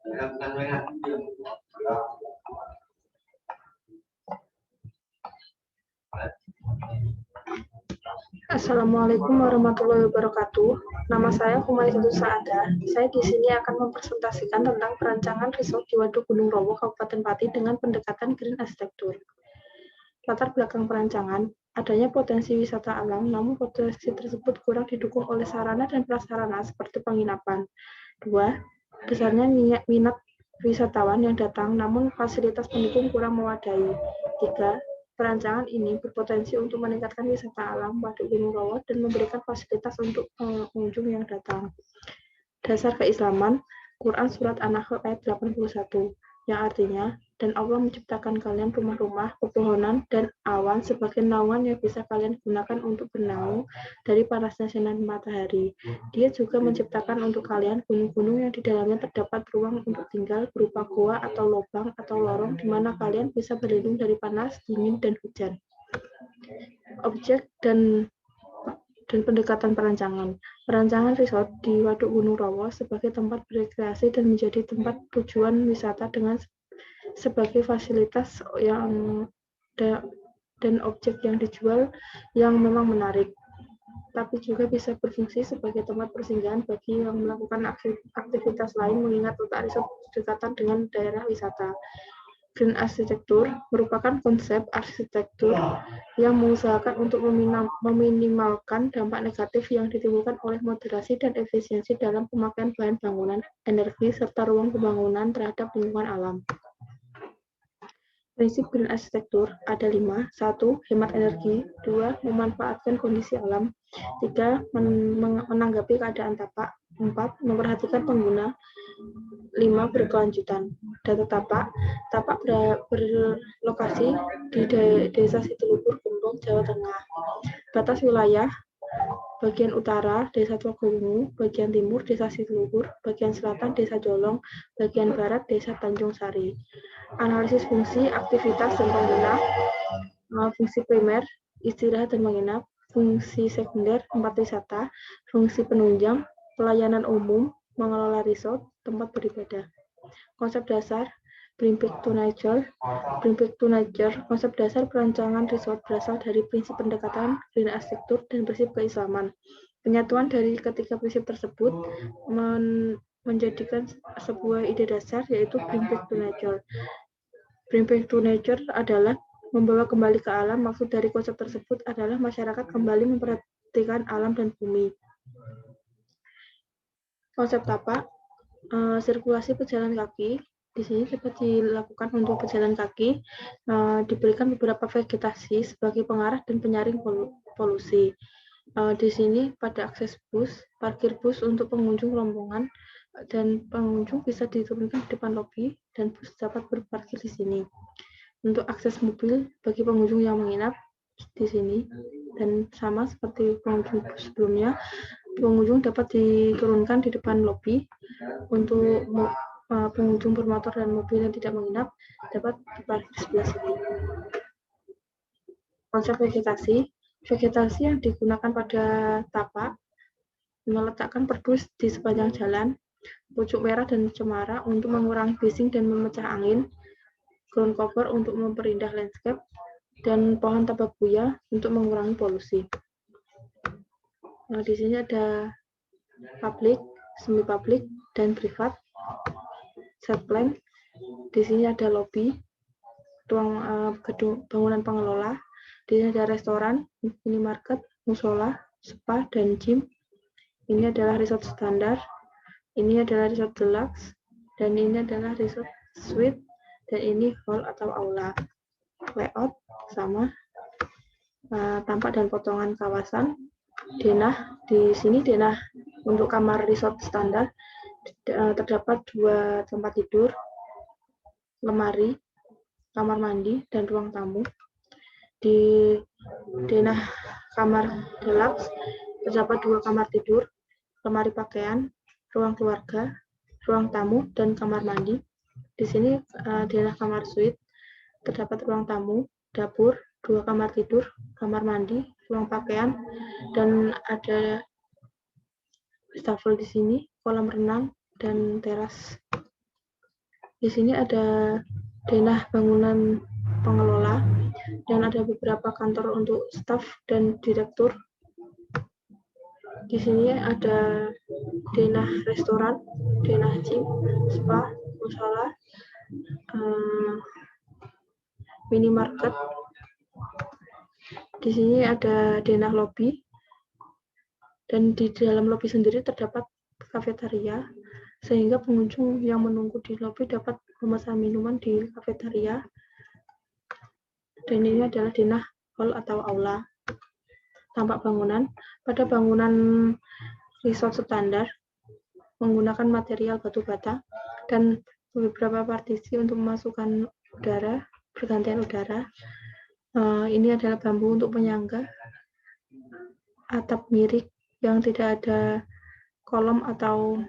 Assalamualaikum warahmatullahi wabarakatuh. Nama saya Humaysatul Saadah. Saya di sini akan mempresentasikan tentang perancangan resort di Waduk Gunung Rowo, Kabupaten Pati dengan pendekatan green arsitektur. Latar belakang perancangan, adanya potensi wisata alam, namun potensi tersebut kurang didukung oleh sarana dan prasarana seperti penginapan. 2. Besarnya minat wisatawan yang datang, namun fasilitas pendukung kurang memadai. 3. Perancangan ini berpotensi untuk meningkatkan wisata alam Waduk Gunung Rowo dan memberikan fasilitas untuk pengunjung yang datang. Dasar keislaman, Quran Surat An-Nahl ayat 81, yang artinya, dan Allah menciptakan kalian rumah-rumah, pepohonan, dan awan sebagai naungan yang bisa kalian gunakan untuk bernaung dari panasnya sinar matahari. Dia juga menciptakan untuk kalian gunung-gunung yang di dalamnya terdapat ruang untuk tinggal berupa goa atau lubang atau lorong di mana kalian bisa berlindung dari panas, dingin, dan hujan. Objek dan pendekatan perancangan. Perancangan resort di Waduk Gunung Rowo sebagai tempat berrekreasi dan menjadi tempat tujuan wisata dengan sebagai fasilitas yang dan objek yang dijual yang memang menarik, tapi juga bisa berfungsi sebagai tempat persinggahan bagi yang melakukan aktivitas lain mengingat letak resort berdekatan dengan daerah wisata. Green arsitektur merupakan konsep arsitektur yang mengusahakan untuk meminimalkan dampak negatif yang ditimbulkan oleh moderasi dan efisiensi dalam pemakaian bahan bangunan, energi, serta ruang pembangunan terhadap lingkungan alam. Prinsip green arsitektur ada 5. 1. Hemat energi. 2. Memanfaatkan kondisi alam. 3. Menanggapi keadaan tapak. 4. Memperhatikan pengguna. 5. Berkelanjutan. Data tapak berlokasi di Desa Situlubur, Gembong, Jawa Tengah. Batas wilayah, bagian utara Desa Twogowungu, bagian timur Desa Situlubur, bagian selatan Desa Jolong, bagian barat Desa Tanjung Sari. Analisis fungsi, aktivitas, dan pengguna. Fungsi primer, istirahat dan menginap. Fungsi sekunder, tempat wisata. Fungsi penunjang, pelayanan umum, mengelola resort, tempat beribadah. Konsep dasar, bring back to nature. Bring back to nature, konsep dasar perancangan resort berasal dari prinsip pendekatan green arsitektur dan prinsip keislaman. Penyatuan dari ketiga prinsip tersebut menjadikan sebuah ide dasar, yaitu bring back to nature. Bring back to nature adalah membawa kembali ke alam. Maksud dari konsep tersebut adalah masyarakat kembali memperhatikan alam dan bumi. Konsep tapak, sirkulasi pejalan kaki. Di sini dapat dilakukan untuk pejalan kaki, diberikan beberapa vegetasi sebagai pengarah dan penyaring polusi. Di sini pada akses bus, parkir bus untuk pengunjung rombongan, dan pengunjung bisa diturunkan di depan lobi dan bus dapat berparkir di sini. Untuk akses mobil bagi pengunjung yang menginap di sini, dan sama seperti pengunjung bus sebelumnya, pengunjung dapat diturunkan di depan lobi. Untuk pengunjung bermotor dan mobil yang tidak menginap dapat diparkir di sebelah sini. Konsep vegetasi yang digunakan pada tapak meletakkan perbus di sepanjang jalan, pucuk merah dan cemara untuk mengurangi bising dan memecah angin, ground cover untuk memperindah landscape, dan pohon tababuya untuk mengurangi polusi. Di sini ada publik, semi publik, dan privat. Set plan. Di sini ada lobi, ruang gedung bangunan pengelola. Di sini ada restoran, minimarket, musola, spa, dan gym. Ini adalah resort standar. Ini adalah resort deluxe, dan ini adalah resort suite, dan ini hall atau aula. Layout sama, tampak dan potongan kawasan. Denah, di sini denah untuk kamar resort standar terdapat 2 tempat tidur, lemari, kamar mandi, dan ruang tamu. Di denah kamar deluxe terdapat 2 kamar tidur, lemari pakaian, ruang keluarga, ruang tamu, dan kamar mandi. Di sini denah kamar suite terdapat ruang tamu, dapur, 2 kamar tidur, kamar mandi, ruang pakaian, dan ada wastafel di sini, kolam renang, dan teras. Di sini ada denah bangunan pengelola dan ada beberapa kantor untuk staf dan direktur. Di sini ada denah restoran, denah gym, spa, musola, minimarket. Di sini ada denah lobby dan di dalam lobby sendiri terdapat kafetaria, sehingga pengunjung yang menunggu di lobby dapat memesan minuman di kafetaria. Dan ini adalah denah hall atau aula. Tampak bangunan. Pada bangunan resort standar menggunakan material batu bata dan beberapa partisi untuk memasukkan udara, pergantian udara. Ini adalah bambu untuk penyangga, atap miring yang tidak ada kolom atau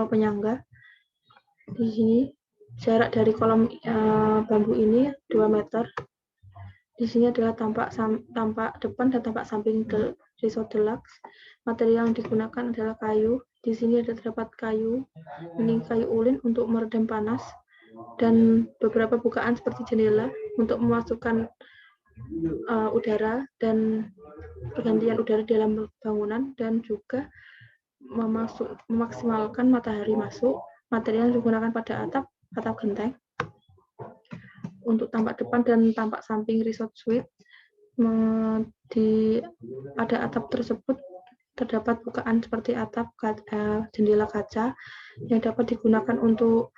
penyangga. Di sini jarak dari kolom bambu ini 2 meter. Di sini adalah tampak depan dan tampak samping resort deluxe. Material yang digunakan adalah kayu. Di sini terdapat kayu, ini kayu ulin untuk meredam panas, dan beberapa bukaan seperti jendela untuk memasukkan udara dan pergantian udara dalam bangunan, dan juga memaksimalkan matahari masuk. Material yang digunakan pada atap genteng. Untuk tampak depan dan tampak samping resort suite, pada atap tersebut terdapat bukaan seperti atap jendela kaca yang dapat digunakan untuk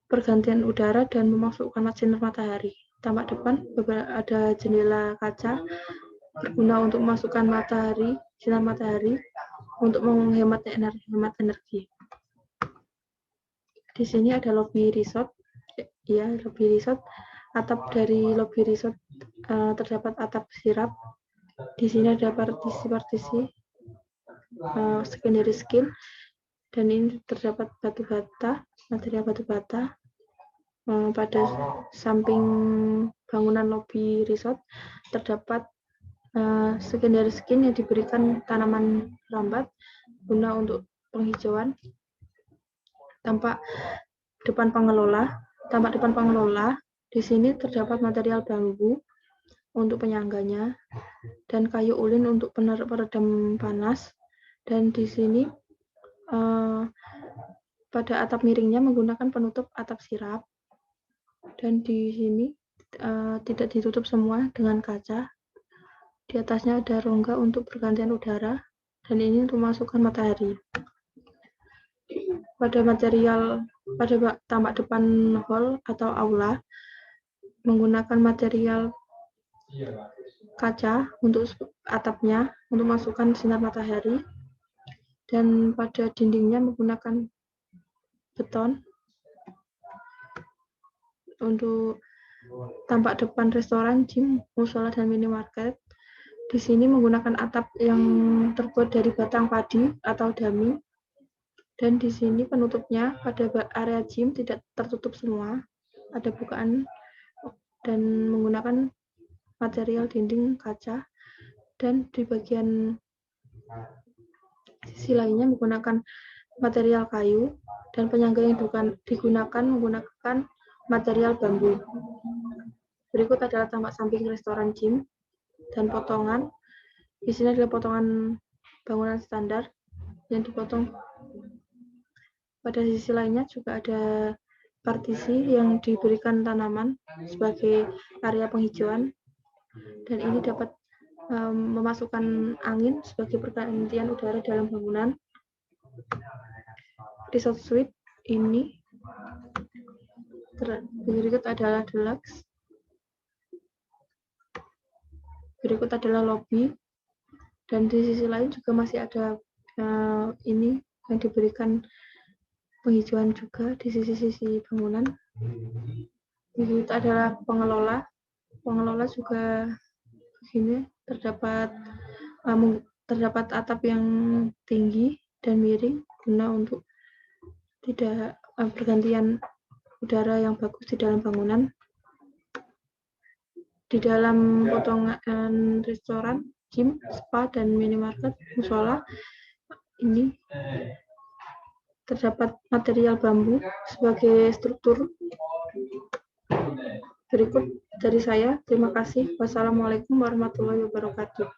pergantian udara dan memasukkan sinar matahari. Tampak depan ada jendela kaca berguna untuk memasukkan sinar matahari untuk menghemat energi. Di sini ada lobby resort. Ya, lobby resort. Atap dari lobby resort terdapat atap sirap. Di sini ada partisi-partisi secondary skin, dan ini terdapat batu bata, material batu bata. Pada samping bangunan lobby resort terdapat secondary skin yang diberikan tanaman rambat guna untuk penghijauan. Tampak depan pengelola. Di sini terdapat material bambu untuk penyangganya dan kayu ulin untuk peredam panas. Dan di sini pada atap miringnya menggunakan penutup atap sirap. Dan di sini tidak ditutup semua dengan kaca. Di atasnya ada rongga untuk pergantian udara, dan ini untuk memasukkan matahari. Pada tampak depan hall atau aula menggunakan material kaca untuk atapnya untuk masukkan sinar matahari, dan pada dindingnya menggunakan beton. Untuk tampak depan restoran, gym, musola, dan minimarket, di sini menggunakan atap yang terbuat dari batang padi atau dami, dan di sini penutupnya pada area gym tidak tertutup semua, ada bukaan, dan menggunakan material dinding kaca, dan di bagian sisi lainnya menggunakan material kayu, dan penyangga yang digunakan menggunakan material bambu. Berikut adalah tampak samping restoran gym dan potongan. Di sini adalah potongan bangunan standar yang dipotong. Pada sisi lainnya juga ada partisi yang diberikan tanaman sebagai area penghijauan, dan ini dapat memasukkan angin sebagai pergantian udara dalam bangunan. Resort suite ini berikut adalah deluxe. Berikut adalah lobby, dan di sisi lain juga masih ada ini yang diberikan penghijauan juga di sisi-sisi bangunan. Berikut adalah pengelola. Pengelola juga begini, terdapat atap yang tinggi dan miring guna untuk tidak pergantian udara yang bagus di dalam bangunan. Di dalam potongan restoran, gym, spa, dan minimarket, musola, ini terdapat material bambu sebagai struktur. Berikut dari saya. Terima kasih. Wassalamualaikum warahmatullahi wabarakatuh.